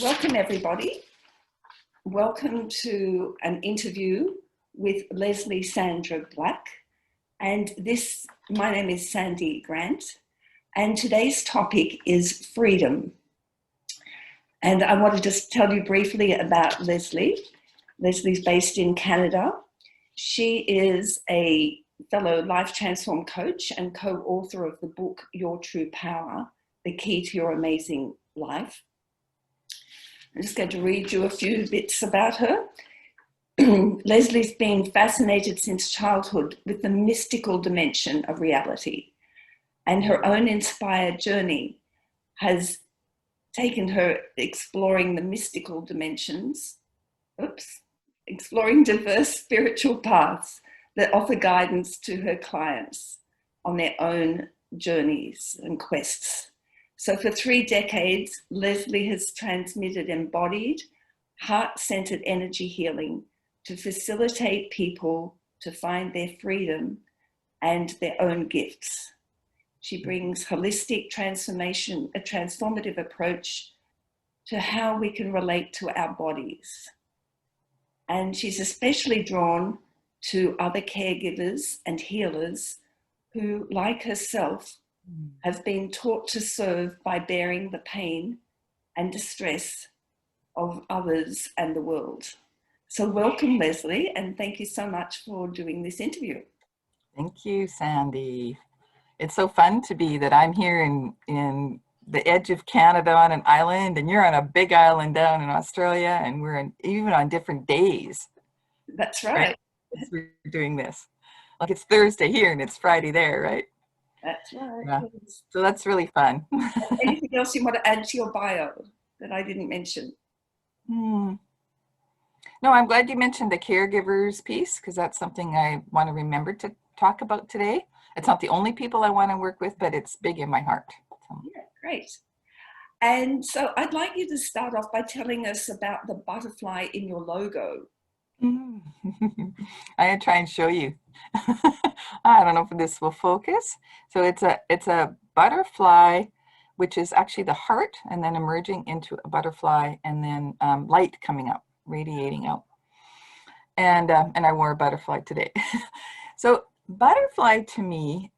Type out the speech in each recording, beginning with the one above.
Welcome, everybody. Welcome to an interview with Leslie Sandra Black. And my name is Sandy Grant. And today's topic is freedom. And I want to just tell you briefly about Leslie. Leslie's based in Canada. She is a fellow Life Transform coach and co-author of the book, Your True Power, The Key to Your Amazing Life. I'm just going to read you a few bits about her. Leslie's been fascinated since childhood with the mystical dimension of reality, and her own inspired journey has taken her exploring the mystical dimensions, exploring diverse spiritual paths that offer guidance to her clients on their own journeys and quests. So for 3 decades, Leslie has transmitted embodied, heart-centered energy healing to facilitate people to find their freedom and their own gifts. She brings holistic transformation, a transformative approach to how we can relate to our bodies. And she's especially drawn to other caregivers and healers who, like herself, have been taught to serve by bearing the pain and distress of others and the world. So welcome, Leslie, and thank you so much for doing this interview. Thank you, Sandy. It's so fun to be that I'm here in the edge of Canada on an island, and you're on a big island down in Australia, and we're even on different days. That's right. We're doing this. Like it's Thursday here and it's Friday there, right? That's right. Yeah. So that's really fun. Anything else you want to add to your bio that I didn't mention? No, I'm glad you mentioned the caregivers piece, because that's something I want to remember to talk about today. It's not the only people I want to work with, but it's big in my heart. So. Yeah, great. And so I'd like you to start off by telling us about the butterfly in your logo. I'm gonna try and show you. I don't know if this will focus. So it's a butterfly, which is actually the heart, and then emerging into a butterfly, and then light coming up, radiating out. And I wore a butterfly today. So butterfly to me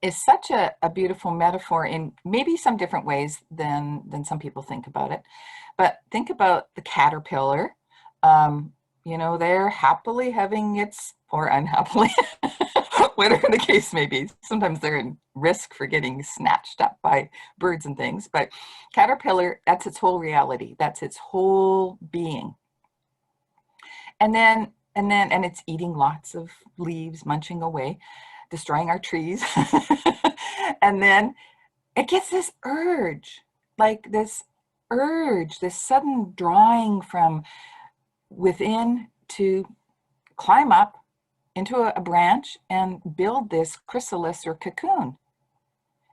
is such a beautiful metaphor in maybe some different ways than some people think about it. But think about the caterpillar. They're happily having its, or unhappily, whatever the case may be. Sometimes they're in risk for getting snatched up by birds and things. But caterpillar, that's its whole reality. That's its whole being. And it's eating lots of leaves, munching away, destroying our trees. And then it gets this urge, this sudden drawing from within to climb up into a branch and build this chrysalis or cocoon.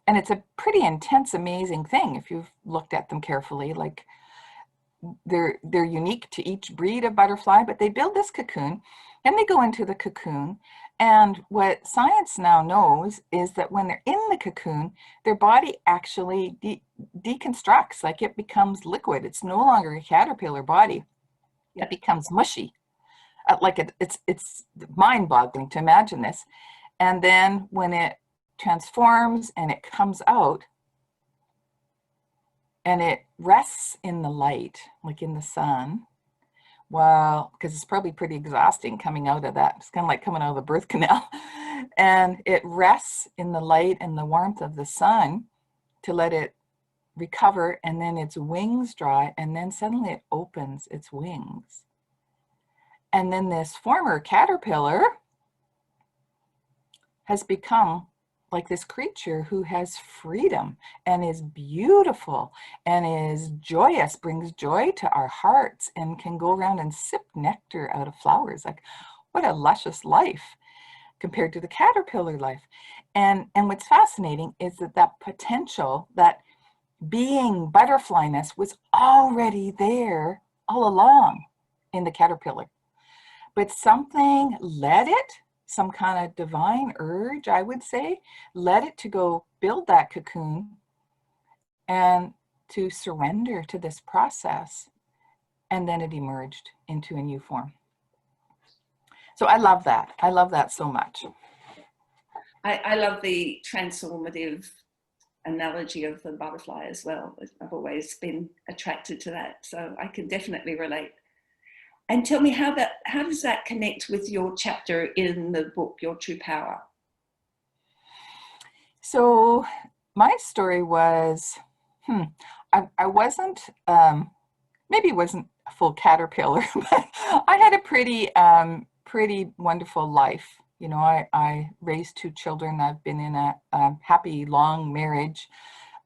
And it's a pretty intense, amazing thing if you've looked at them carefully. Like they're unique to each breed of butterfly, but they build this cocoon and they go into the cocoon. And what science now knows is that when they're in the cocoon, their body actually deconstructs, like it becomes liquid. It's no longer a caterpillar body. It becomes mushy. It's mind-boggling to imagine this. And then when it transforms and it comes out and it rests in the light, like in the sun, because it's probably pretty exhausting coming out of that. It's kind of like coming out of the birth canal. And it rests in the light and the warmth of the sun to let it recover, and then its wings dry, and then suddenly it opens its wings. And then this former caterpillar has become like this creature who has freedom and is beautiful and is joyous, brings joy to our hearts, and can go around and sip nectar out of flowers. Like, what a luscious life compared to the caterpillar life. And what's fascinating is that potential, that being butterflyness, was already there all along in the caterpillar. But something led it, some kind of divine urge, I would say, led it to go build that cocoon and to surrender to this process, and then it emerged into a new form. So I love that. I love that so much. I love the transformative analogy of the butterfly as well. I've always been attracted to that, so I can definitely relate. And tell me how does that connect with your chapter in the book, Your True Power? So my story was, I wasn't, maybe it wasn't a full caterpillar, but I had a pretty wonderful life. You know, I raised 2 children. I've been in a happy, long marriage.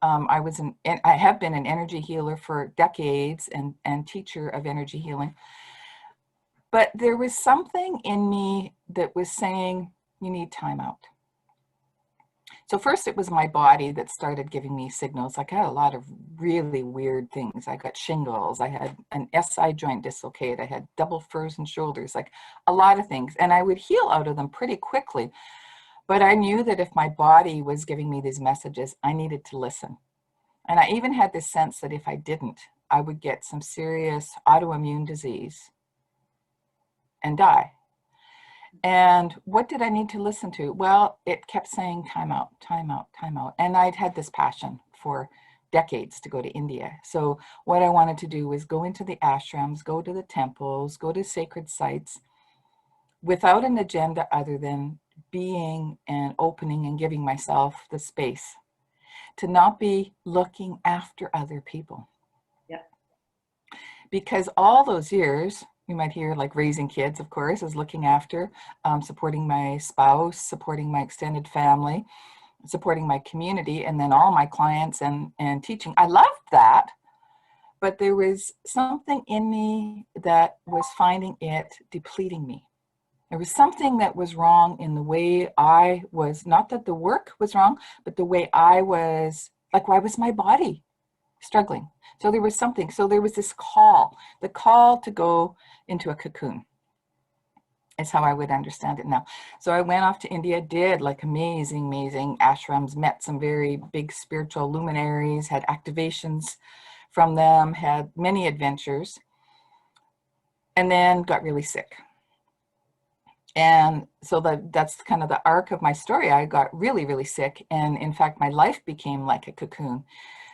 I have been an energy healer for decades and teacher of energy healing. But there was something in me that was saying, you need time out. So first it was my body that started giving me signals. Like I had a lot of really weird things. I got shingles. I had an SI joint dislocate. I had double frozen shoulders, like a lot of things. And I would heal out of them pretty quickly. But I knew that if my body was giving me these messages, I needed to listen. And I even had this sense that if I didn't, I would get some serious autoimmune disease and die. And what did I need to listen to? Well, it kept saying time out, time out, time out. And I'd had this passion for decades to go to India. So what I wanted to do was go into the ashrams, go to the temples, go to sacred sites without an agenda other than being and opening and giving myself the space to not be looking after other people. Yeah. Because all those years, you might hear like raising kids, of course, is looking after, supporting my spouse, supporting my extended family, supporting my community, and then all my clients and teaching. I loved that, but there was something in me that was finding it depleting me. There was something that was wrong in the way I was, not that the work was wrong, but the way I was, like, why was my body struggling? So there was something. So there was this call, the call to go into a cocoon is how I would understand it now. So I went off to India, did like amazing ashrams, met some very big spiritual luminaries, had activations from them, had many adventures, and then got really sick. And so that's kind of the arc of my story. I got really sick. And in fact, my life became like a cocoon.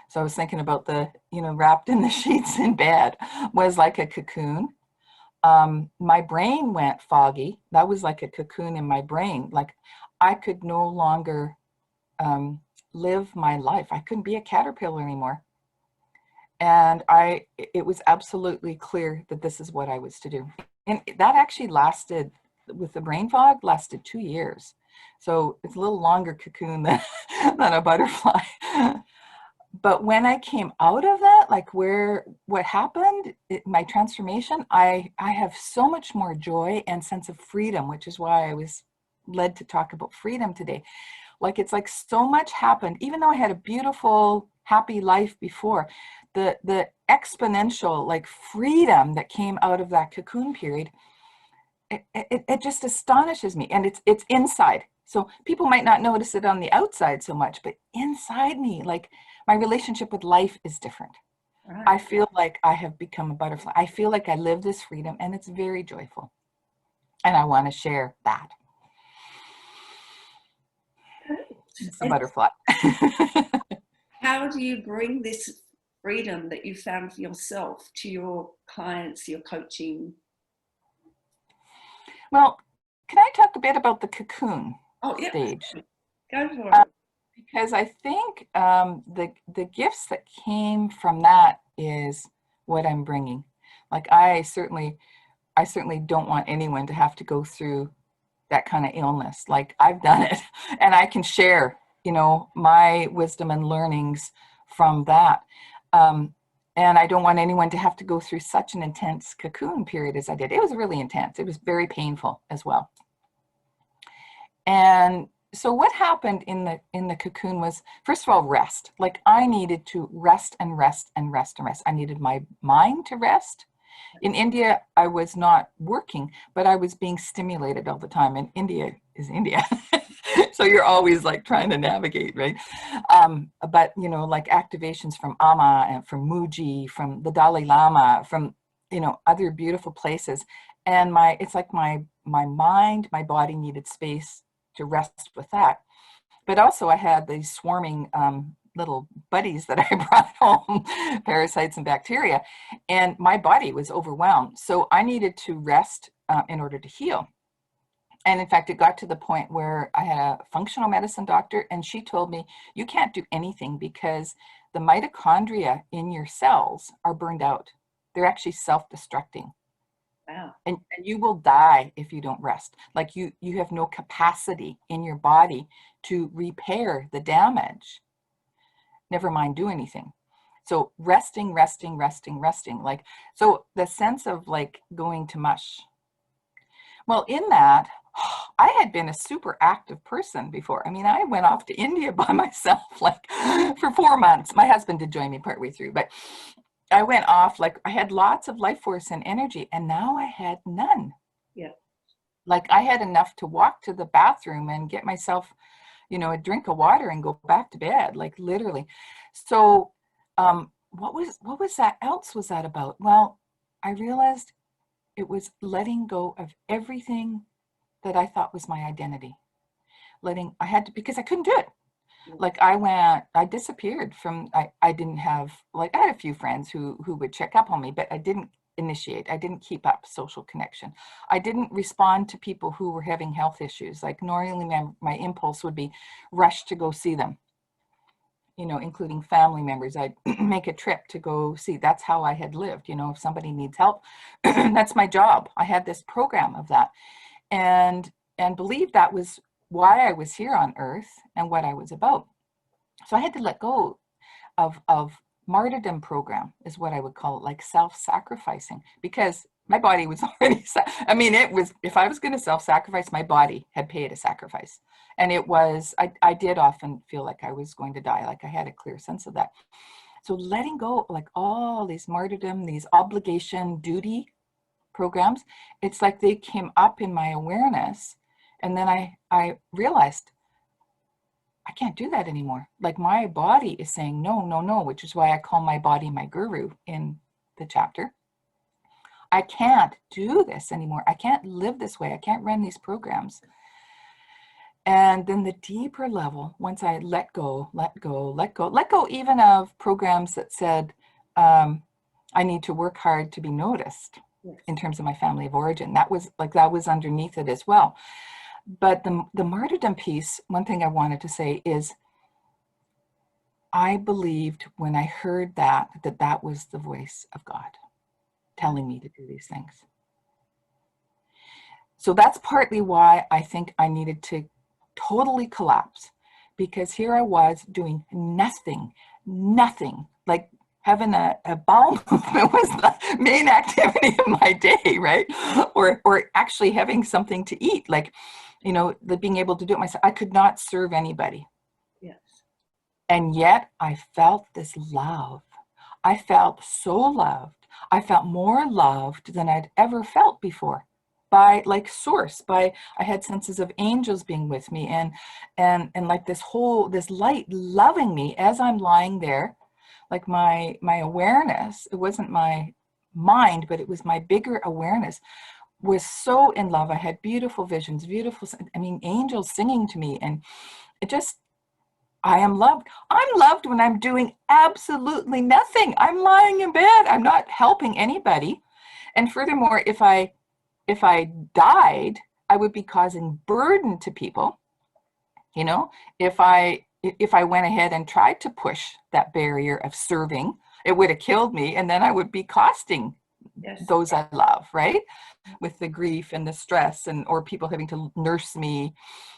So I was thinking about the, wrapped in the sheets in bed was like a cocoon. My brain went foggy. That was like a cocoon in my brain. Like I could no longer live my life. I couldn't be a caterpillar anymore. And it was absolutely clear that this is what I was to do. And that actually lasted, with the brain fog, lasted 2 years. So it's a little longer cocoon than a butterfly. But when I came out of that, like what happened, my transformation, I have so much more joy and sense of freedom, which is why I was led to talk about freedom today. Like, it's like so much happened, even though I had a beautiful, happy life before, the exponential like freedom that came out of that cocoon period, it just astonishes me. And it's inside. So people might not notice it on the outside so much, but inside me, like, my relationship with life is different. Right. I feel like I have become a butterfly. I feel like I live this freedom, and it's very joyful. And I want to share that. It's a butterfly. How do you bring this freedom that you found for yourself to your clients, your coaching? Well, can I talk a bit about the cocoon stage? Go for it. Because I think the gifts that came from that is what I'm bringing. Like, I certainly don't want anyone to have to go through that kind of illness. Like, I've done it, and I can share, my wisdom and learnings from that. And I don't want anyone to have to go through such an intense cocoon period as I did. It was really intense. It was very painful as well. And so what happened in the cocoon was, first of all, rest. Like, I needed to rest and rest and rest and rest. I needed my mind to rest. In India, I was not working, but I was being stimulated all the time. And India is India. So you're always like trying to navigate, right? But you know, like activations from Amma and from Muji, from the Dalai Lama, from, you know, other beautiful places. And it's like my mind, my body needed space to rest with that. But also I had these swarming little buddies that I brought home, parasites and bacteria, and my body was overwhelmed. So I needed to rest in order to heal. And in fact, it got to the point where I had a functional medicine doctor, and she told me, you can't do anything because the mitochondria in your cells are burned out. They're actually self-destructing. Wow. And you will die if you don't rest. Like you have no capacity in your body to repair the damage, never mind do anything. So resting, resting, resting, resting. Like, so the sense of like going to mush. Well, in that, I had been a super active person before. I mean, I went off to India by myself, like for 4 months. My husband did join me partway through, but I went off, like I had lots of life force and energy, and now I had none. Yeah. Like I had enough to walk to the bathroom and get myself, you know, a drink of water and go back to bed, like literally. So what was that else was that about? Well, I realized it was letting go of everything that I thought was my identity. I had to, because I couldn't do it. Like I disappeared from, I didn't have, like I had a few friends who would check up on me, but I didn't initiate. I didn't keep up social connection. I didn't respond to people who were having health issues. Like normally my impulse would be rush to go see them, you know, including family members. I'd make a trip to go see. That's how I had lived. You know, if somebody needs help, that's my job. I had this program of that, and believed that was why I was here on earth and what I was about. So I had to let go of martyrdom program, is what I would call it, like self-sacrificing, because my body was already, I mean, it was, if I was going to self-sacrifice, my body had paid a sacrifice. And it was, I did often feel like I was going to die. Like I had a clear sense of that. So letting go, like all these martyrdom, these obligation, duty programs, it's like they came up in my awareness. And then I realized I can't do that anymore. Like my body is saying, no, no, no, which is why I call my body my guru in the chapter. I can't do this anymore. I can't live this way. I can't run these programs. And then the deeper level, once I let go, let go, let go, let go even of programs that said, I need to work hard to be noticed. Yes. In terms of my family of origin. That was underneath it as well. But the martyrdom piece, one thing I wanted to say is, I believed when I heard that was the voice of God telling me to do these things. So that's partly why I think I needed to totally collapse, because here I was doing nothing, like having a bowel movement was the main activity of my day, right? Or actually having something to eat, like, you know, being able to do it myself. I could not serve anybody. Yes. And yet I felt this love. I felt so loved. I felt more loved than I'd ever felt before, by like source, I had senses of angels being with me, and like this light loving me as I'm lying there. Like my awareness, it wasn't my mind, but it was my bigger awareness, was so in love. I had beautiful visions, angels singing to me, and it just, I am loved. I'm loved when I'm doing absolutely nothing. I'm lying in bed. I'm not helping anybody. And furthermore, if I died, I would be causing burden to people. You know, if I went ahead and tried to push that barrier of serving, it would have killed me, and then I would be costing those I love, right? With the grief and the stress, or people having to nurse me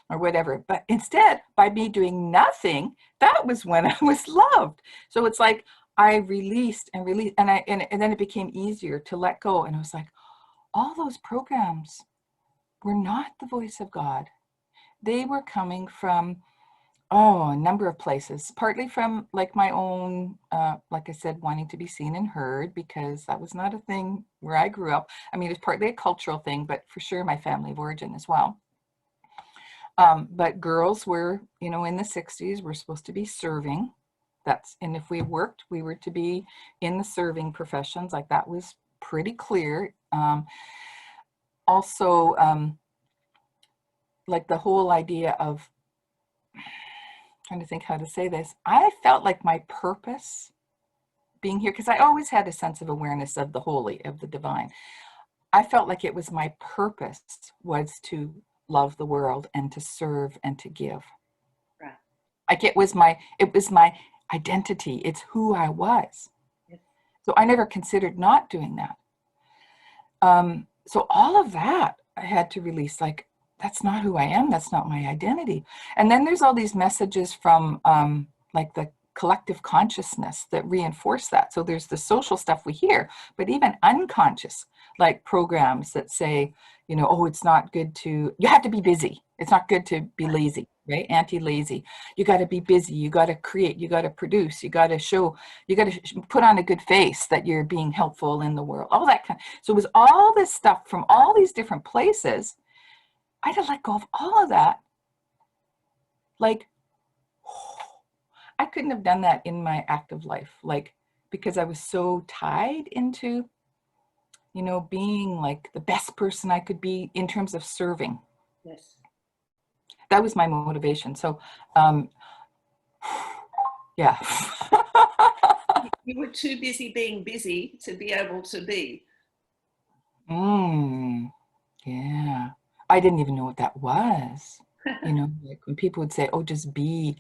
or whatever. But instead, by me doing nothing, that was when I was loved. So it's like I released, and then it became easier to let go. And it was like, all those programs were not the voice of God. They were coming from, a number of places, partly from like my own, like I said, wanting to be seen and heard, because that was not a thing where I grew up. I mean, it's partly a cultural thing, but for sure my family of origin as well. But girls were, you know, in the 60s, we're supposed to be serving. And if we worked, we were to be in the serving professions. Like that was pretty clear. Also, like the whole idea of, trying to think how to say this, I felt like my purpose being here, because I always had a sense of awareness of the holy, of the divine. I felt like it was my purpose was to love the world and to serve and to give. Right. Like it was my identity. It's who I was. Yes. So I never considered not doing that. So all of that I had to release, like, that's not who I am. That's not my identity. And then there's all these messages from like the collective consciousness that reinforce that. So there's the social stuff we hear, but even unconscious, like programs that say, you know, oh, it's not good to, you have to be busy. It's not good to be lazy, right? Anti-lazy. You got to be busy. You got to create. You got to produce. You got to show. You got to put on a good face that you're being helpful in the world. All that kind. So it was all this stuff from all these different places. I had to let go of all of that. Like, I couldn't have done that in my active life, like, because I was so tied into, you know, being like the best person I could be in terms of serving. Yes. That was my motivation. So, yeah. You were too busy being busy to be able to be. Yeah. I didn't even know what that was. You know, like when people would say, oh, just be.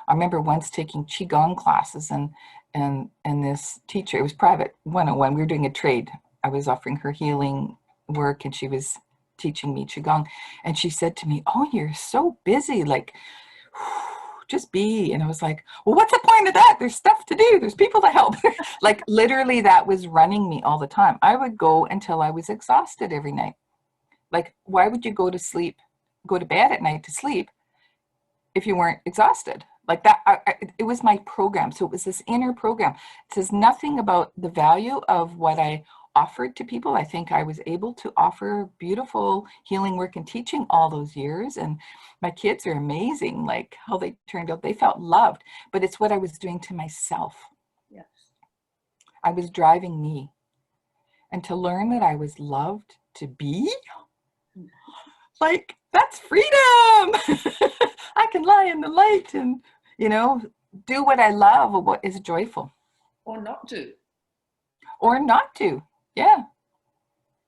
I remember once taking Qigong classes and this teacher, it was private, 101, we were doing a trade. I was offering her healing work and she was teaching me Qigong. And she said to me, oh, you're so busy, like, just be. And I was like, well, what's the point of that? There's stuff to do. There's people to help. Like literally that was running me all the time. I would go until I was exhausted every night. Like, why would you go to bed at night to sleep if you weren't exhausted? Like that, it was my program. So it was this inner program. It says nothing about the value of what I offered to people. I think I was able to offer beautiful healing work and teaching all those years. And my kids are amazing, like how they turned out. They felt loved, but it's what I was doing to myself. Yes. I was driving me. And to learn that I was loved to be, like, that's freedom. I can lie in the light and, you know, do what I love or what is joyful. Or not do. Or not to. Yeah.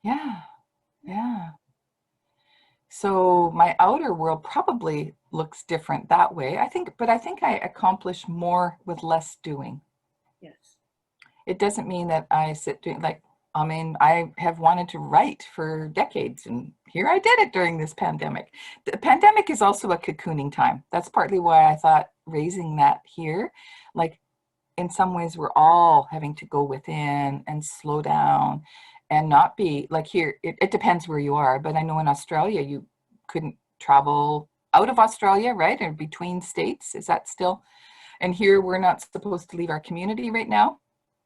Yeah. Yeah. So my outer world probably looks different that way. But I think I accomplish more with less doing. Yes. It doesn't mean that I sit doing, like, I mean, I have wanted to write for decades, and here I did it during this pandemic. The pandemic is also a cocooning time. That's partly why I thought raising that here, like in some ways we're all having to go within and slow down and not be like here. It depends where you are, but I know in Australia, you couldn't travel out of Australia, right? Or between states. Is that still? And here we're not supposed to leave our community right now.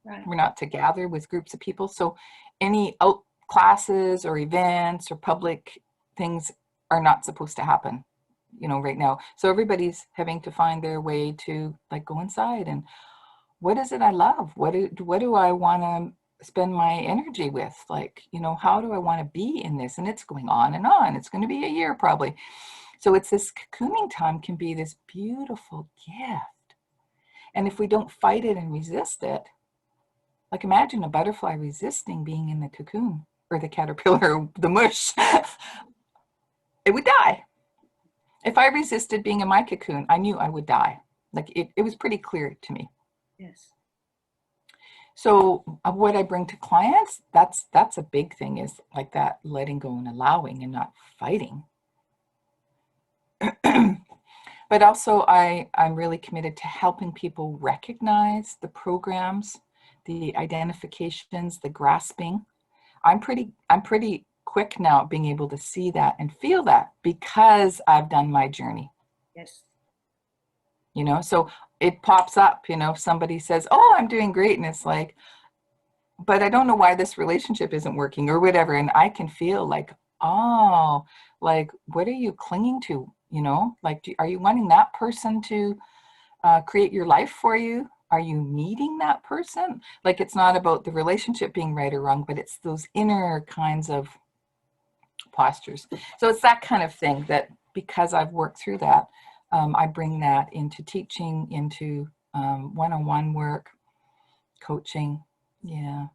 Right. We're not to gather with groups of people. So any out classes or events or public things are not supposed to happen, you know, right now. So everybody's having to find their way to like go inside and what is it I love? What do I want to spend my energy with? Like, you know, how do I want to be in this? And it's going on and on. It's going to be a year probably. So it's this cocooning time can be this beautiful gift. And if we don't fight it and resist it, like imagine a butterfly resisting being in the cocoon or the caterpillar, or the mush, it would die. If I resisted being in my cocoon, I knew I would die. Like it was pretty clear to me. Yes. So what I bring to clients, that's a big thing is like that letting go and allowing and not fighting. But also I'm really committed to helping people recognize the programs, the identifications, the grasping. I'm pretty quick now at being able to see that and feel that because I've done my journey. Yes. You know, so it pops up, you know, somebody says, oh, I'm doing great. And it's like, but I don't know why this relationship isn't working or whatever. And I can feel like, oh, like, what are you clinging to? you know, like, are you wanting that person to create your life for you? Are you needing that person? Like, it's not about the relationship being right or wrong, but it's those inner kinds of postures. So it's that kind of thing that, because I've worked through that, I bring that into teaching, into one-on-one work, coaching. Yeah.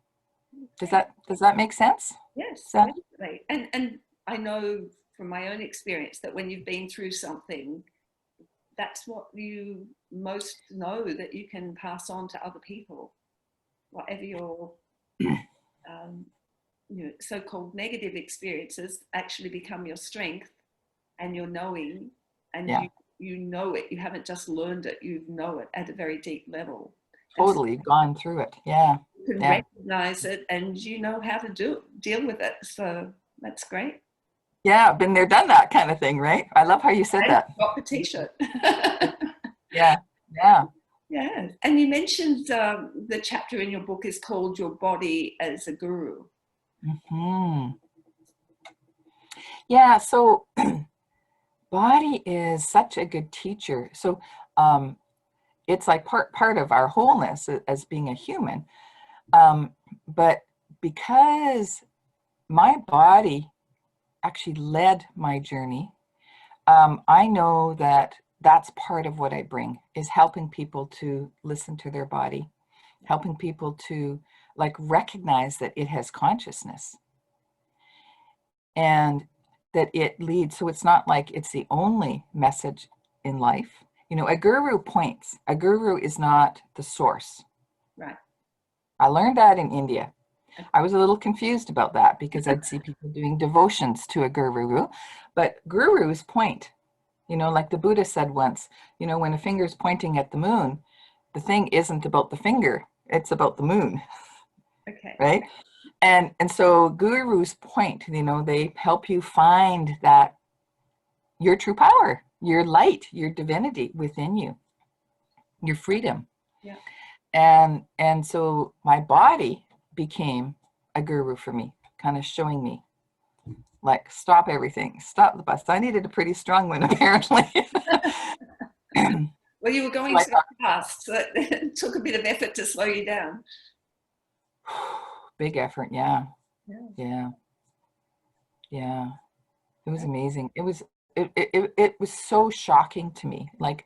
Does that make sense? Yes, So, definitely. And I know from my own experience that when you've been through something, that's what you most know that you can pass on to other people. Whatever your so-called negative experiences actually become your strength and your knowing, and yeah, you know it. You haven't just learned it; you know it at a very deep level, and so totally gone through it. Yeah, you can yeah, recognize it, and you know how to deal with it. So that's great. yeah. Been there, done that kind of thing, right? I love how you said And that. got the T-shirt. Yeah, yeah. Yeah, and you mentioned the chapter in your book is called "Your Body as a Guru." Hmm. Yeah. So, body is such a good teacher. So, um, it's like part of our wholeness as being a human. But because my body actually led my journey, I know that that's part of what I bring, is helping people to listen to their body, helping people to like recognize that it has consciousness and that it leads. So it's not like it's the only message in life. You know, a guru points. A guru is not the source. Right. I learned that in India. I was a little confused about that because I'd see people doing devotions to a guru, but gurus point. You know, like the Buddha said once, you know, when a finger is pointing at the moon, the thing isn't about the finger, it's about the moon, Okay. right? And so gurus point, you know, they help you find that your true power, your light, your divinity within you, your freedom. Yeah. And so my body became a guru for me, kind of showing me like, stop everything, stop the bus. I needed a pretty strong one apparently. Well, you were So going I so thought, fast, so it took a bit of effort to slow you down. big effort. Yeah. Yeah. Yeah. Yeah. It was amazing. It was so shocking to me. Like,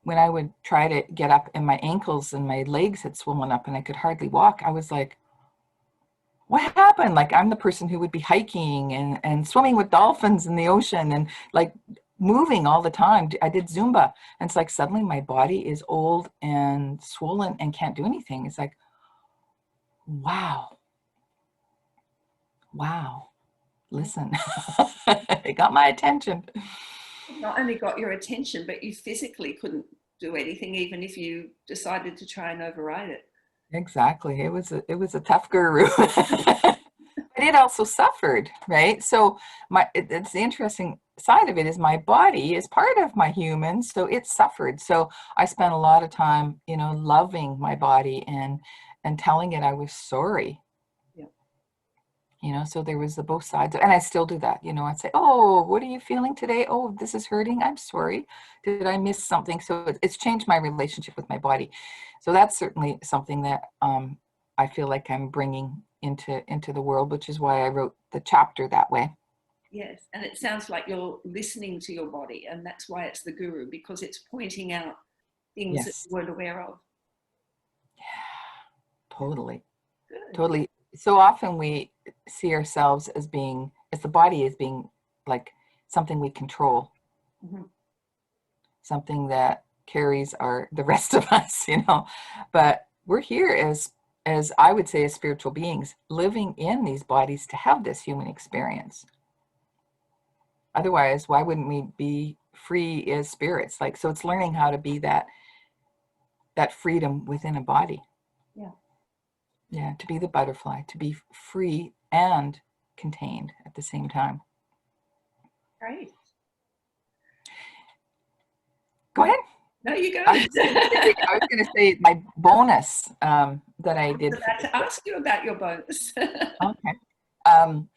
when I would try to get up and my ankles and my legs had swollen up and I could hardly walk, I was like, what happened? Like, I'm the person who would be hiking and swimming with dolphins in the ocean and like moving all the time. I did Zumba. And it's like suddenly my body is old and swollen and can't do anything. It's like, wow, wow, listen, it got my attention. Not only got your attention, but you physically couldn't do anything, even if you decided to try and override it. Exactly. It was a tough guru. But it also suffered, right? So it's the interesting side of it is my body is part of my human, so it suffered. So I spent a lot of time, you know, loving my body and telling it I was sorry. Yeah. You know, so there was the both sides, and I still do that. You know, I'd say, "Oh, what are you feeling today? Oh, this is hurting. I'm sorry. Did I miss something?" So it's changed my relationship with my body. So that's certainly something that I feel like I'm bringing into the world, which is why I wrote the chapter that way. Yes. And it sounds like you're listening to your body, and that's why it's the guru, because it's pointing out things that Yes, you weren't aware of. Yeah. totally, Good. totally. So often we see ourselves as being, as the body as being like something we control, Mm-hmm. something that carries the rest of us, you know. But we're here as I would say as spiritual beings living in these bodies to have this human experience. Otherwise, why wouldn't we be free as spirits? Like, so it's learning how to be that freedom within a body. Yeah. Yeah, to be the butterfly, to be free and contained at the same time. Great. Go ahead. No, you go. I was just going to say, I was going to say my bonus that I I was did for about this to book. ask you about your bonus. Okay. Um,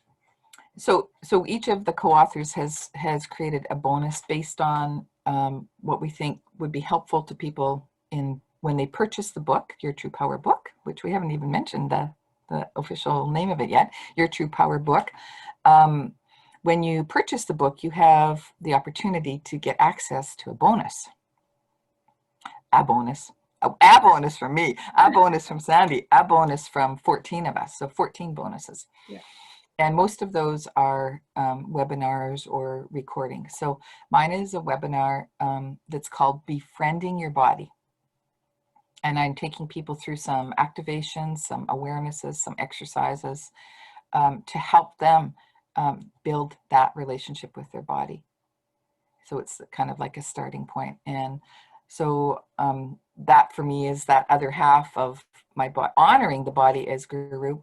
So each of the co-authors has created a bonus based on what we think would be helpful to people in when they purchase the book, Your True Power Book, which we haven't even mentioned the official name of it yet, Your True Power Book. When you purchase the book, you have the opportunity to get access to a bonus. A bonus. A bonus from me, a bonus from Sandy, a bonus from 14 of us. So 14 bonuses. Yeah. And most of those are webinars or recordings. So mine is a webinar that's called Befriending Your Body. And I'm taking people through some activations, some awarenesses, some exercises to help them build that relationship with their body. So it's kind of like a starting point. And so that for me is that other half of my body, honoring the body as guru,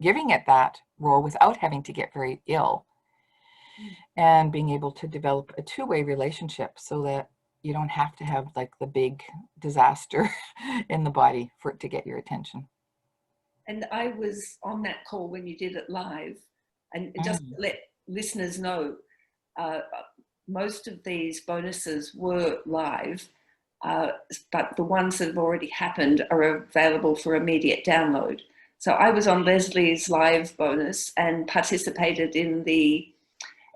giving it that role without having to get very ill, and being able to develop a two-way relationship so that you don't have to have like the big disaster in the body for it to get your attention. And I was on that call when you did it live, and just to let listeners know, most of these bonuses were live, but the ones that have already happened are available for immediate download. So I was on Leslie's live bonus and participated in the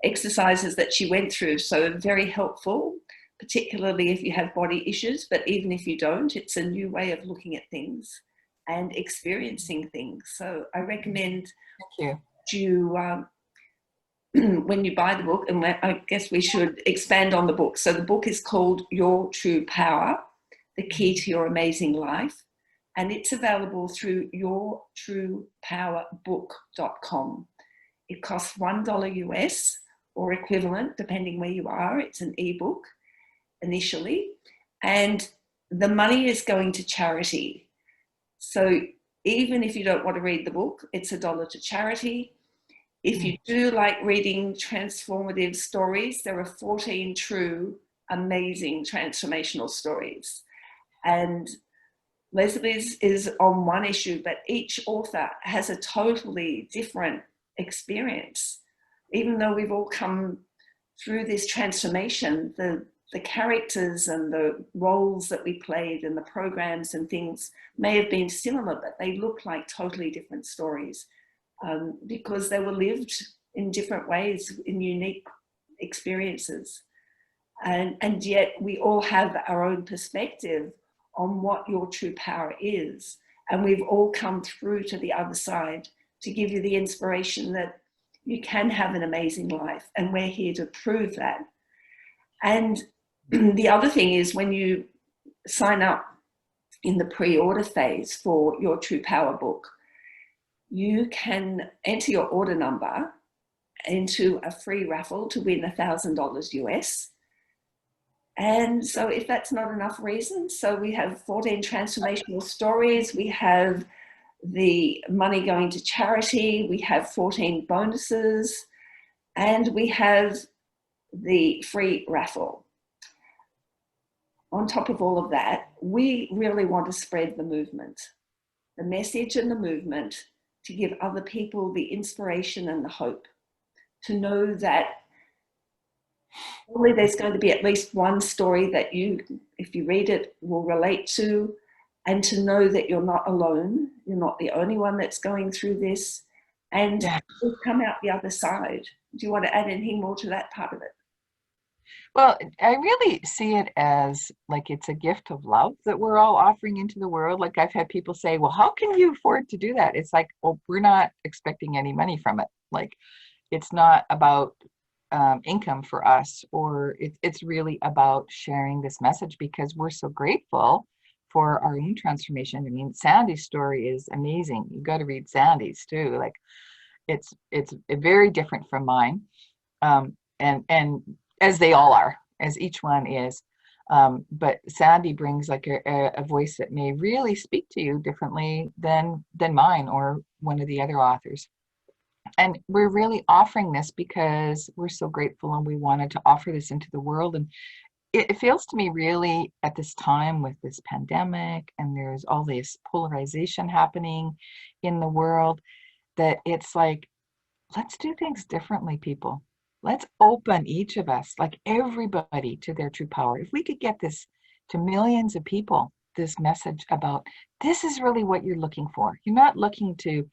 exercises that she went through. So very helpful, particularly if you have body issues, but even if you don't, it's a new way of looking at things and experiencing things. So I recommend you, when you buy the book, and I guess we should expand on the book. So the book is called Your True Power, The Key to Your Amazing Life. And it's available through yourtruepowerbook.com. It costs $1 US or equivalent, depending where you are. It's an ebook initially. And the money is going to charity. So even if you don't want to read the book, it's $1 to charity. If you do like reading transformative stories, there are 14 true, amazing transformational stories. And Leslie's is on one issue, but each author has a totally different experience. Even though we've all come through this transformation, the characters and the roles that we played and the programs and things may have been similar, but they look like totally different stories. Because they were lived in different ways, in unique experiences. And yet we all have our own perspective on what your true power is. And we've all come through to the other side to give you the inspiration that you can have an amazing life. And we're here to prove that. And the other thing is, when you sign up in the pre-order phase for Your True Power book, you can enter your order number into a free raffle to win $1,000 US. And so if that's not enough reason, so we have 14 transformational stories, we have the money going to charity, we have 14 bonuses, and we have the free raffle. On top of all of that, we really want to spread the movement, the message and the movement, to give other people the inspiration and the hope to know that probably there's going to be at least one story that you, if you read it, will relate to, and to know that you're not alone. You're not the only one that's going through this, and we'll come out the other side. Do you want to add anything more to that part of it? Well, I really see it as like it's a gift of love that we're all offering into the world. Like I've had people say, well, how can you afford to do that? It's like, well, we're not expecting any money from it. Like it's not about income for us, or it's really about sharing this message because we're so grateful for our own transformation. I mean, Sandy's story is amazing. You've got to read Sandy's too. Like it's very different from mine. And as they all are, as each one is. But Sandy brings like a voice that may really speak to you differently than mine or one of the other authors. And we're really offering this because we're so grateful and we wanted to offer this into the world. And it feels to me really at this time with this pandemic and there's all this polarization happening in the world, that it's like let's do things differently, people. Let's open each of us, like everybody, to their true power. If we could get this to millions of people, this message about this is really what you're looking for. You're not looking to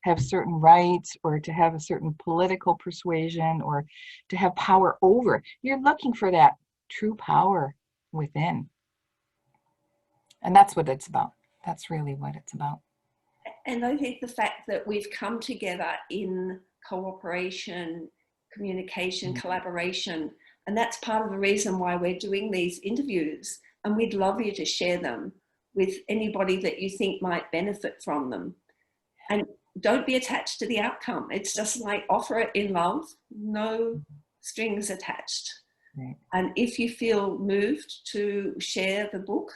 have certain rights or to have a certain political persuasion or to have power over. You're looking for that true power within. And that's what it's about. That's really what it's about. And I think the fact that we've come together in cooperation, communication, collaboration, and that's part of the reason why we're doing these interviews. And we'd love you to share them with anybody that you think might benefit from them. And don't be attached to the outcome. It's just like offer it in love, no strings attached. Right. And if you feel moved to share the book,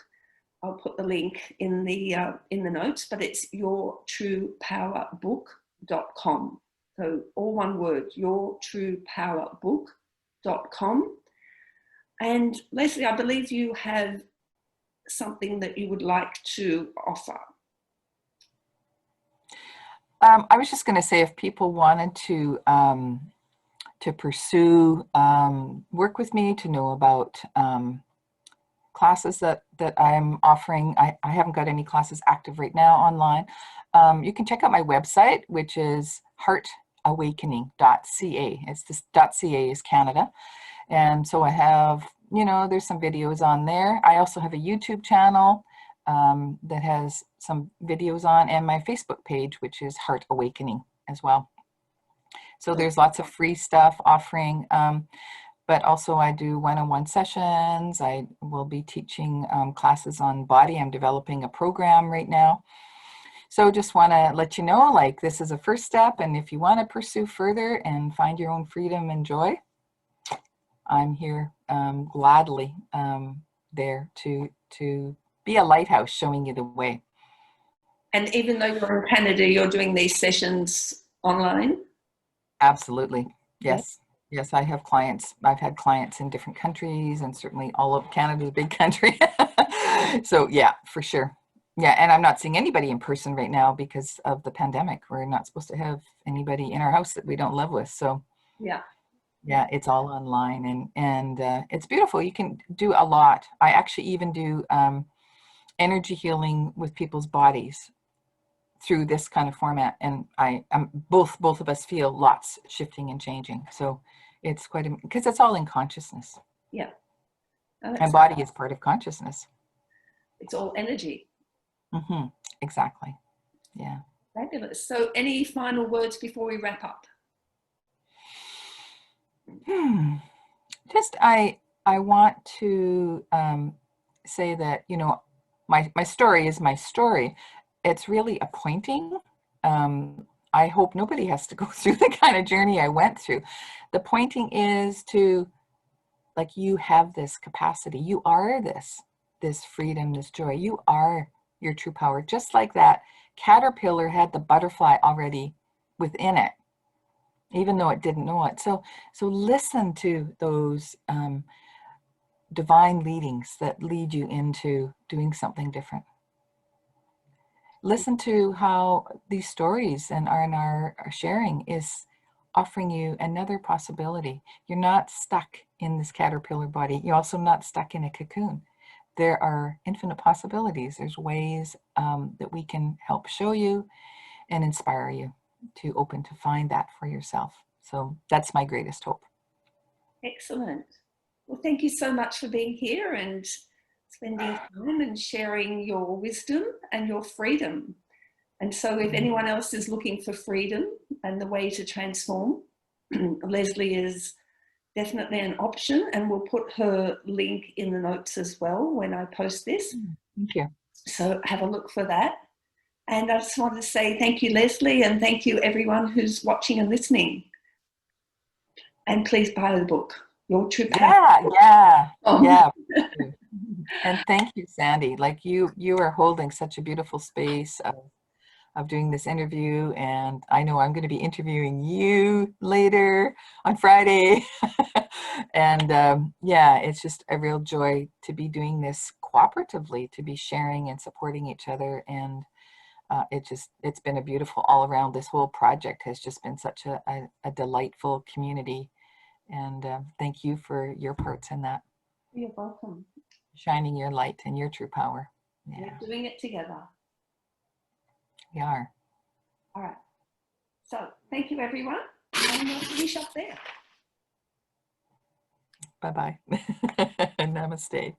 I'll put the link in the notes, but it's yourtruepowerbook.com. So all one word, yourtruepowerbook.com. And Leslie, I believe you have something that you would like to offer. I was just going to say, if people wanted to pursue work with me, to know about classes that I'm offering. I haven't got any classes active right now online. You can check out my website, which is heartawakening.ca. It's this .ca is Canada. And so I have, there's some videos on there. I also have a YouTube channel that has some videos on, and my Facebook page, which is Heart Awakening as well. So there's lots of free stuff offering. But also I do one-on-one sessions. I will be teaching classes on body. I'm developing a program right now. So just want to let you know, like, this is a first step. And if you want to pursue further and find your own freedom and joy, I'm here gladly there to be a lighthouse showing you the way. And even though you're in Canada, you're doing these sessions online? Absolutely. Yes. Yes, I have clients. I've had clients in different countries, and certainly all of Canada's a big country. So yeah, for sure. Yeah, and I'm not seeing anybody in person right now because of the pandemic. We're not supposed to have anybody in our house that we don't live with. So yeah, it's all online, and it's beautiful. You can do a lot. I actually even do energy healing with people's bodies through this kind of format, and both of us feel lots shifting and changing. So it's quite, because it's all in consciousness. Yeah. And body is part of consciousness. It's all energy. Mm-hmm. Exactly. Yeah. Fabulous. So any final words before we wrap up? Just, I want to say that, my story is my story. It's really a pointing. I hope nobody has to go through the kind of journey I went through. The pointing is to, like, you have this capacity. You are this freedom, this joy. You are your true power. Just like that caterpillar had the butterfly already within it, even though it didn't know it. So listen to those divine leadings that lead you into doing something different. Listen to how these stories and our sharing is offering you another possibility. You're not stuck in this caterpillar body. You're also not stuck in a cocoon. There are infinite possibilities. There's ways that we can help show you and inspire you to open to find that for yourself. So that's my greatest hope. Excellent. Well, thank you so much for being here and spending time and sharing your wisdom and your freedom. And so if anyone else is looking for freedom and the way to transform, Leslie is definitely an option, and we'll put her link in the notes as well when I post this. Thank you. So have a look for that. And I just want to say thank you, Leslie, and thank you everyone who's watching and listening. And please buy the book, Your True Power. Yeah. And thank you, Sandy. Like, you are holding such a beautiful space of doing this interview, and I know I'm going to be interviewing you later on Friday. And it's just a real joy to be doing this cooperatively, to be sharing and supporting each other. And it's been a beautiful all around. This whole project has just been such a delightful community. And thank you for your parts in that. You're welcome. Shining your light and your true power. Yeah. We're doing it together. We are. All right. So thank you, everyone. And we'll finish up there. Bye-bye. Namaste.